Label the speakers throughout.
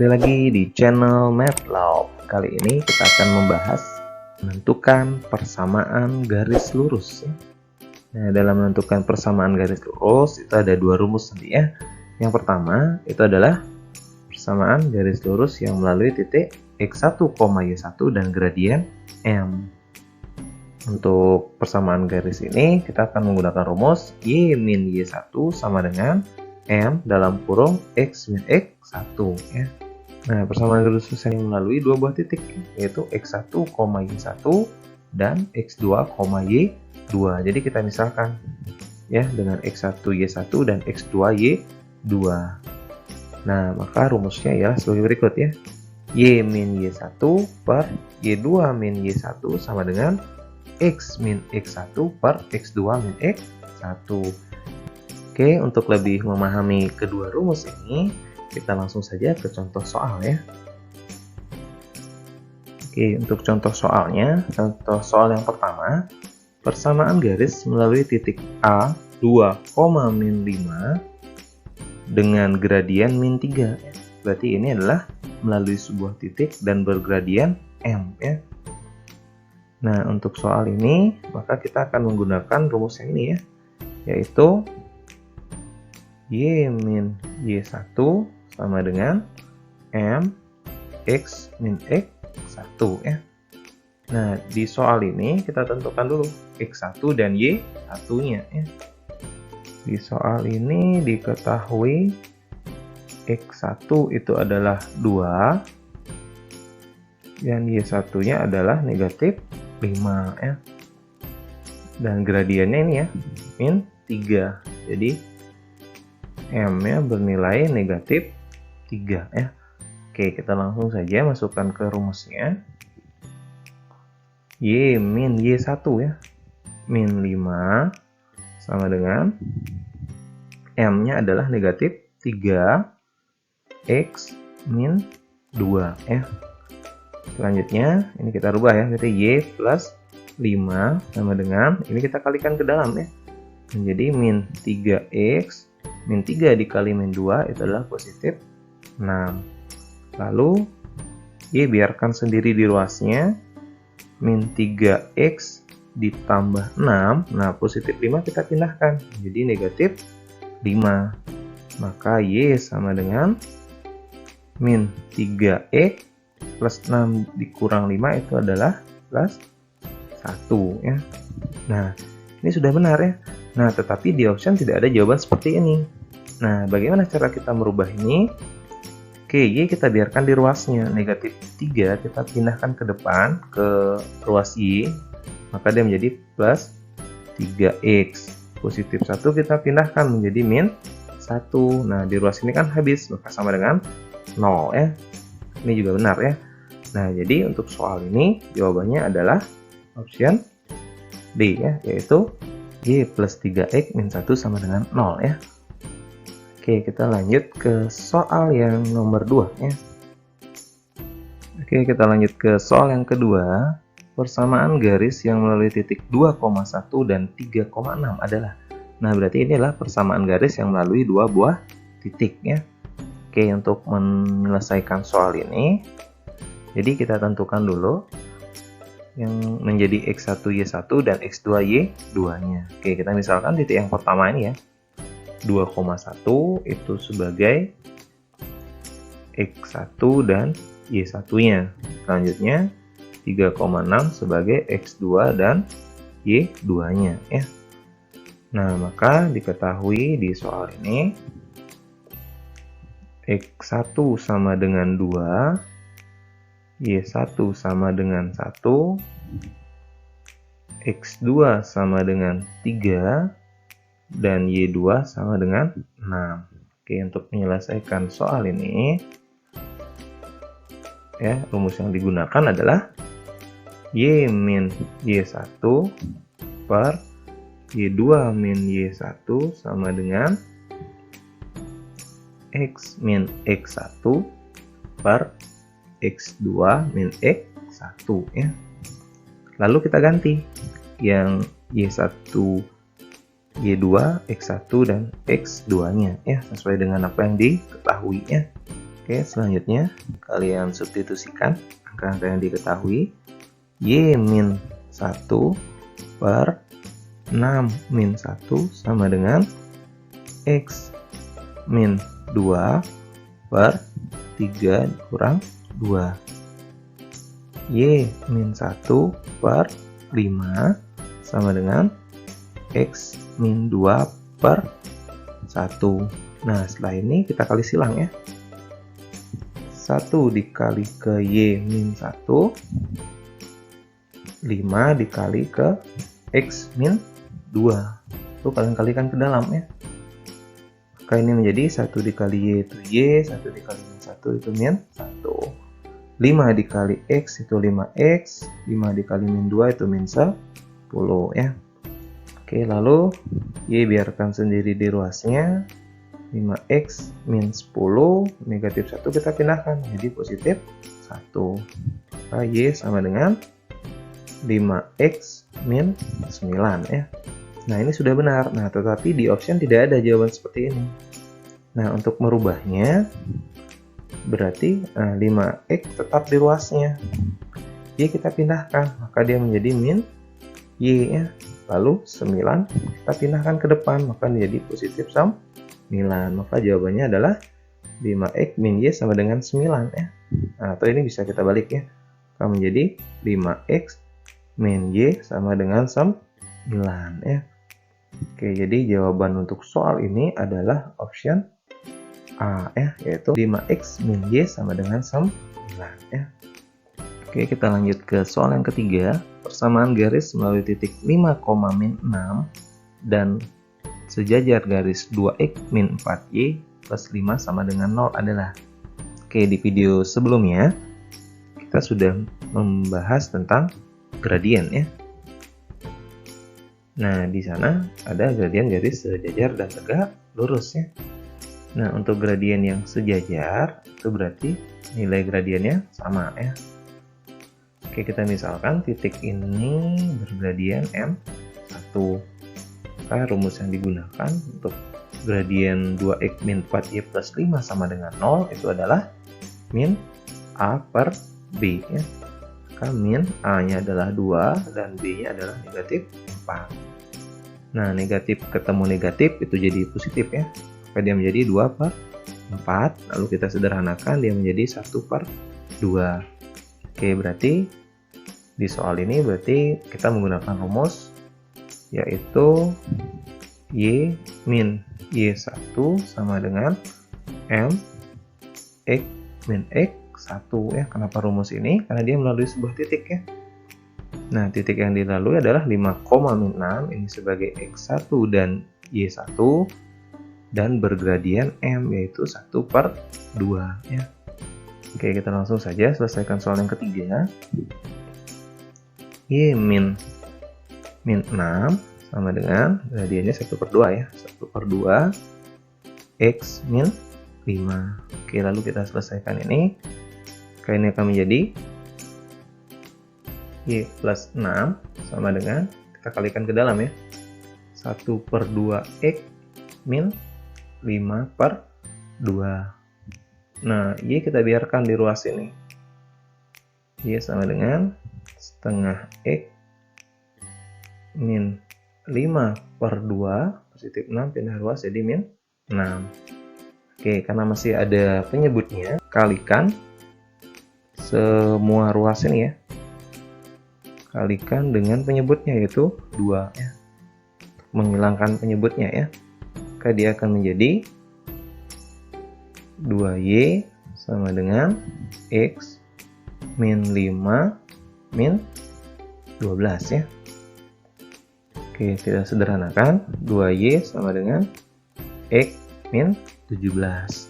Speaker 1: kembali lagi di channel MATLAB. Kali ini kita akan membahas menentukan persamaan garis lurus. Nah, dalam menentukan persamaan garis lurus itu ada dua rumus nanti ya. Yang pertama itu adalah persamaan garis lurus yang melalui titik x1, y1 dan gradien m. Untuk persamaan garis ini kita akan menggunakan rumus y min y1 sama dengan m dalam kurung x min x1 ya. Nah, persamaan garis lurus yang melalui dua buah titik yaitu x1, y1 dan x2, y2. Jadi kita misalkan ya dengan x1, y1 dan x2, y2. Nah, maka rumusnya ialah sebagai berikut ya. Y min y1 per y2 min y1 sama dengan x min x1 per x2 min x1. Oke, untuk lebih memahami kedua rumus ini, kita langsung saja ke contoh soal ya. Oke, untuk contoh soalnya, contoh soal yang pertama, persamaan garis melalui titik A 2, min 5 dengan gradien min 3. Berarti ini adalah melalui sebuah titik dan bergradien M ya. Nah, untuk soal ini, maka kita akan menggunakan rumus yang ini ya, yaitu y min y1 sama dengan m x min x1 ya. Nah, di soal ini kita tentukan dulu x1 dan y1-nya ya. Di soal ini diketahui x1 itu adalah 2 dan y1-nya adalah negatif 5 ya. Dan gradiennya ini ya, min 3. Jadi M-nya bernilai negatif 3 ya. Oke, kita langsung saja masukkan ke rumusnya. Y min Y1 ya. Min 5 sama dengan M-nya adalah negatif 3 X min 2 ya. Selanjutnya, ini kita rubah ya. Jadi Y plus 5 sama dengan, ini kita kalikan ke dalam ya. Menjadi min 3X min 3 dikali min 2 itu adalah positif 6. Lalu Y biarkan sendiri di ruasnya. Min 3X ditambah 6. Nah, positif 5 kita pindahkan jadi negatif 5. Maka Y sama dengan min 3X plus 6 dikurang 5 itu adalah plus 1 ya. Nah, ini sudah benar ya. Nah, tetapi di option tidak ada jawaban seperti ini. Nah, bagaimana cara kita merubah ini? Oke, Y kita biarkan di ruasnya. Negatif 3 kita pindahkan ke depan, ke ruas Y. Maka dia menjadi plus 3X. Positif 1 kita pindahkan menjadi min 1. Nah, di ruas ini kan habis, maka sama dengan 0 ya. Ini juga benar ya. Nah, jadi untuk soal ini jawabannya adalah option D ya, yaitu Y plus 3X min 1 sama dengan 0 ya. Oke, kita lanjut ke soal yang nomor 2 ya. Oke, kita lanjut ke soal yang kedua. Persamaan garis yang melalui titik 2,1 dan 3,6 adalah. Nah, berarti ini adalah persamaan garis yang melalui dua buah titik ya. Oke, untuk menyelesaikan soal ini, jadi kita tentukan dulu yang menjadi x1 y1 dan x2 y2-nya. Oke, kita misalkan titik yang pertama ini ya. 2,1 itu sebagai x1 dan y1-nya. Selanjutnya 3,6 sebagai x2 dan y2-nya ya. Nah, maka diketahui di soal ini x1 sama dengan 2, y1 sama dengan 1, x2 sama dengan 3, dan Y2 sama dengan 6. Oke, untuk menyelesaikan soal ini ya, rumus yang digunakan adalah Y min Y1 per Y2 min Y1 sama dengan X min X1 per X2 min X1 ya. Lalu kita ganti yang Y1 Y2, X1 dan X2-nya ya, sesuai dengan apa yang diketahui ya. Oke, selanjutnya kalian substitusikan angka-angka yang diketahui. Y min 1 per 6 min 1 sama dengan X min 2 per 3 kurang 2. Y min 1 per 5 sama dengan X min 2 per 1. Nah, setelah ini kita kali silang ya. 1 dikali ke Y min 1, 5 dikali ke X min 2. Itu kalian kalikan ke dalam ya. Maka ini menjadi 1 dikali Y itu Y, 1 dikali min 1 itu min 1. 5 dikali X itu 5X, 5 dikali min 2 itu min 10 ya. Oke, lalu Y biarkan sendiri di ruasnya. 5X min 10, negatif 1 kita pindahkan menjadi positif 1. Maka Y sama dengan 5X min 9 ya. Nah, ini sudah benar. Nah, tetapi di option tidak ada jawaban seperti ini. Nah, untuk merubahnya berarti 5X tetap di ruasnya. Y kita pindahkan, maka dia menjadi min Y ya. Lalu 9 kita pindahkan ke depan, maka menjadi positif 9. Maka jawabannya adalah 5X min Y sama dengan 9 ya. Nah, atau ini bisa kita balik ya. Maka menjadi 5X min Y sama dengan 9 ya. Oke, jadi jawaban untuk soal ini adalah option A ya, yaitu 5X min Y sama dengan 9 ya. Oke, kita lanjut ke soal yang ketiga. Persamaan garis melalui titik 5, min 6 dan sejajar garis 2X min 4Y plus 5 sama dengan 0 adalah. Oke, di video sebelumnya kita sudah membahas tentang gradien ya. Nah, di sana ada gradien garis sejajar dan tegak lurus ya. Nah, untuk gradien yang sejajar itu berarti nilai gradiennya sama ya. Oke, kita misalkan titik ini bergradien M1. Maka rumus yang digunakan untuk gradien 2X min 4Y plus 5 sama dengan 0 itu adalah min A per B ya. Maka min A-nya adalah 2 dan B-nya adalah negatif 4. Nah, negatif ketemu negatif itu jadi positif ya. Maka dia menjadi 2 per 4. Lalu kita sederhanakan dia menjadi 1 per 2. Oke, berarti di soal ini berarti kita menggunakan rumus yaitu Y min Y1 sama dengan M X min X1 ya. Kenapa rumus ini? Karena dia melalui sebuah titik ya. Nah, titik yang dilalui adalah 5, min 6 ini sebagai X1 dan Y1 dan bergradien M yaitu 1 per 2 ya. Oke, kita langsung saja selesaikan soal yang ketiga. Y min 6 sama dengan gradiennya 1 per 2 ya. 1 per 2 X min 5. Oke, lalu kita selesaikan ini. Maka ini akan menjadi Y plus 6 sama dengan, kita kalikan ke dalam ya, 1 per 2 X min 5 per 2. Nah, Y kita biarkan di ruas ini. Y sama dengan setengah X min 5 per 2 positif 6 pindah ruas jadi min 6. Oke, karena masih ada penyebutnya, kalikan semua ruas ini ya. Kalikan dengan penyebutnya yaitu 2 ya. Menghilangkan penyebutnya ya. Maka dia akan menjadi 2Y sama dengan X min 5 min 12 ya. Oke, kita sederhanakan. 2Y sama dengan X min 17.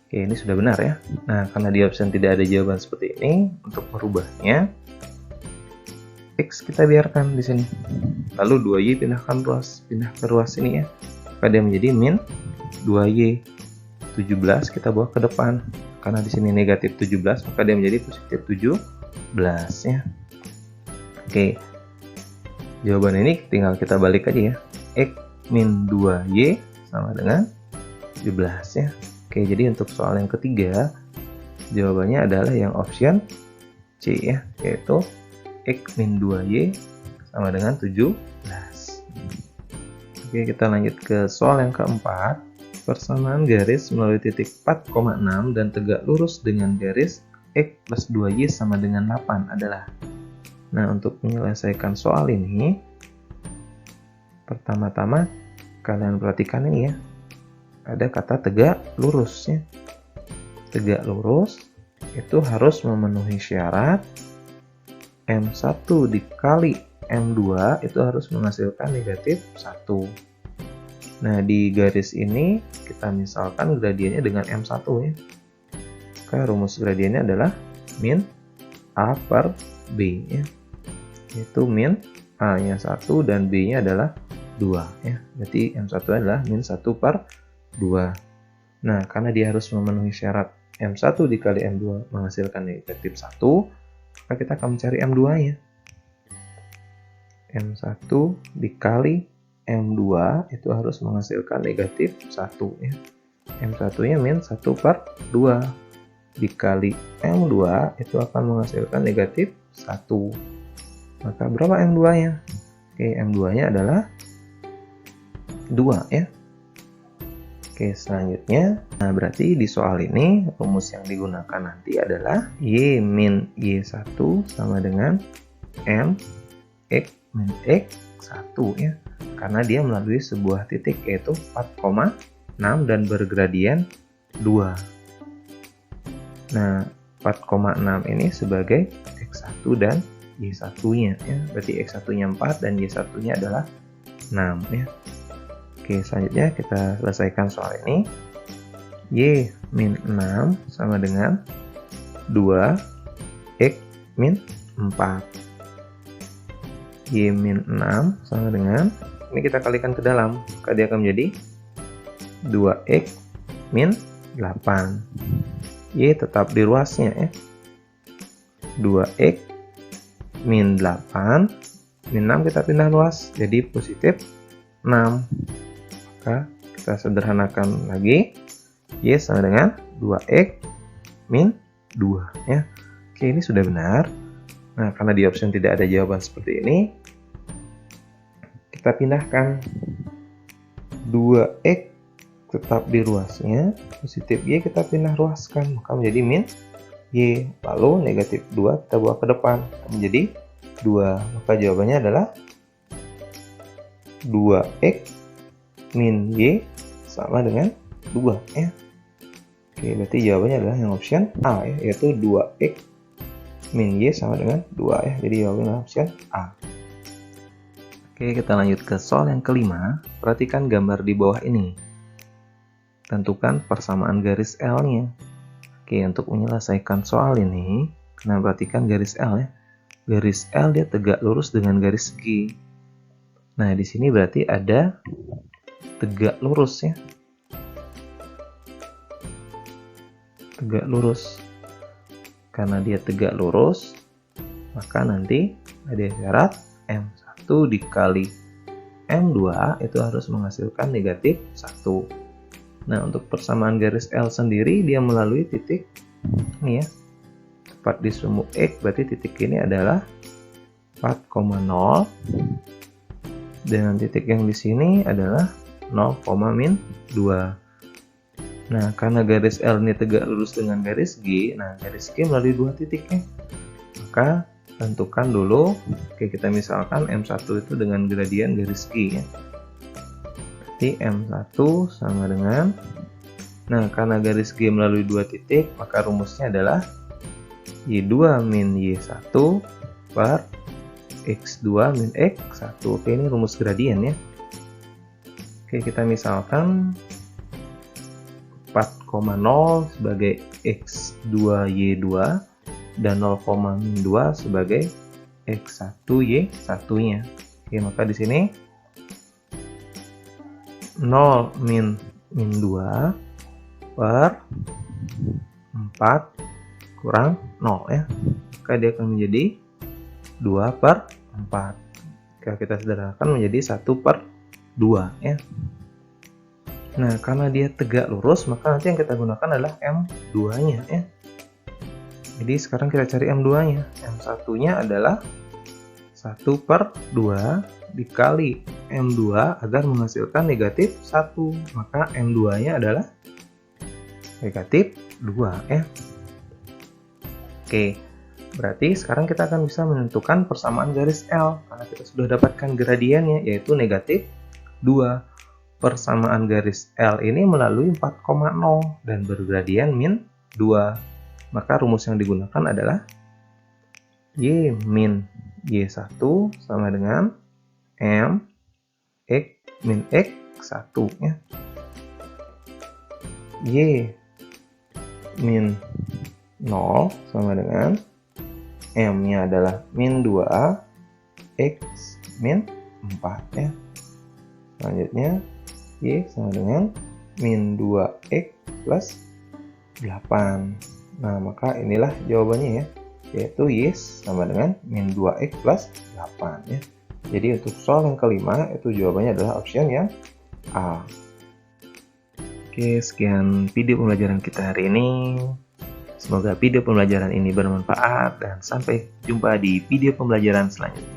Speaker 1: Oke, ini sudah benar ya. Nah, karena di option tidak ada jawaban seperti ini, untuk merubahnya X kita biarkan di sini. Lalu 2Y pindah ke ruas ini ya. Maka dia menjadi min 2Y. 17 kita bawa ke depan. Karena di sini negatif 17, maka dia menjadi positif 17 ya. Oke. Jawaban ini tinggal kita balik aja ya. X min 2Y sama dengan 17 ya. Oke. Oke, jadi untuk soal yang ketiga, jawabannya adalah yang option C ya, yaitu X min 2Y sama dengan 17. Oke, kita lanjut ke soal yang keempat. Persamaan garis melalui titik 4,6 dan tegak lurus dengan garis X plus 2Y sama dengan 8 adalah. Nah, untuk menyelesaikan soal ini, pertama-tama kalian perhatikan ini ya. Ada kata tegak lurus ya. Tegak lurus itu harus memenuhi syarat M1 dikali M2 itu harus menghasilkan negatif 1. Nah, di garis ini kita misalkan gradiennya dengan M1 ya. Maka rumus gradiennya adalah min A per B ya. Yaitu min A-nya 1 dan B-nya adalah 2 ya. Berarti M1 adalah min 1 per 2. Nah, karena dia harus memenuhi syarat M1 dikali M2 menghasilkan negatif 1, maka kita akan mencari M2-nya. M1 dikali M2 itu harus menghasilkan negatif 1 ya. M1-nya min 1 per 2 dikali M2 itu akan menghasilkan negatif 1. Maka berapa M2-nya? Oke, M2-nya adalah 2 ya. Oke, selanjutnya, nah berarti di soal ini rumus yang digunakan nanti adalah Y min Y1 sama dengan M X min X1 ya. Karena dia melalui sebuah titik yaitu 4,6 dan bergradien 2. Nah, 4,6 ini sebagai X1 dan Y1-nya ya. Berarti X1-nya 4 dan Y1-nya adalah 6 ya. Oke, selanjutnya kita selesaikan soal ini. Y min 6 sama dengan 2 X min 4. Y min 6 sama dengan, ini kita kalikan ke dalam, maka dia akan menjadi 2X min 8. Y tetap di ruasnya ya. 2X min 8 min 6 kita pindah ruas jadi positif 6. Maka kita sederhanakan lagi, Y sama dengan 2X min 2 ya. Oke, ini sudah benar. Nah, karena di option tidak ada jawaban seperti ini, kita pindahkan 2X tetap di ruasnya, positif Y kita pindah ruaskan, maka menjadi min Y, lalu negatif 2 kita bawa ke depan, menjadi 2, maka jawabannya adalah 2X min Y sama dengan 2 ya. Oke, berarti jawabannya adalah yang option A ya, yaitu 2X min Y sama dengan 2 ya. Jadi jawabannya adalah option A. Oke, kita lanjut ke soal yang kelima. Perhatikan gambar di bawah ini. Tentukan persamaan garis L-nya. Oke, untuk menyelesaikan soal ini, nah perhatikan garis L ya. Garis L dia tegak lurus dengan garis G. Nah, di sini berarti ada tegak lurus ya. Tegak lurus. Karena dia tegak lurus, maka nanti ada syarat M1 dikali M2 itu harus menghasilkan negatif 1. Nah, untuk persamaan garis L sendiri dia melalui titik ini ya. Tepat di sumbu X, berarti titik ini adalah 4,0 dengan titik yang di sini adalah 0, min 2. Nah, karena garis L ini tegak lurus dengan garis G, nah garis G melalui 2 titik ya. Maka tentukan dulu, oke kita misalkan M1 itu dengan gradien garis G ya. Berarti M1 sama dengan, nah karena garis G melalui 2 titik, maka rumusnya adalah Y2 min Y1 per X2 min X1. Oke, ini rumus gradien ya. Oke, kita misalkan 4,0 sebagai X2Y2 dan 0,2 sebagai X1Y1-nya. Oke, maka di sini 0 min 2 per 4 kurang 0 ya. Maka dia akan menjadi 2 per 4. Jika kita sederhanakan menjadi 1 per 2 ya. Nah, karena dia tegak lurus, maka nanti yang kita gunakan adalah M2-nya ya. Jadi sekarang kita cari M2-nya. M1-nya adalah 1/2 dikali M2 agar menghasilkan negatif 1. Maka M2-nya adalah negatif 2 ya. Oke, berarti sekarang kita akan bisa menentukan persamaan garis L. Karena kita sudah dapatkan gradiennya, yaitu negatif 2. Persamaan garis L ini melalui 4,0 dan bergradien min 2. Maka rumus yang digunakan adalah Y min Y1 sama dengan M X min X1 ya. Y min 0 sama dengan M-nya adalah min 2 X min 4 ya. Selanjutnya Y sama dengan min 2X plus 8. Nah, maka inilah jawabannya ya, yaitu Y sama dengan min 2X plus 8 ya. Jadi untuk soal yang kelima, itu jawabannya adalah option yang A. Oke, sekian video pembelajaran kita hari ini. Semoga video pembelajaran ini bermanfaat dan sampai jumpa di video pembelajaran selanjutnya.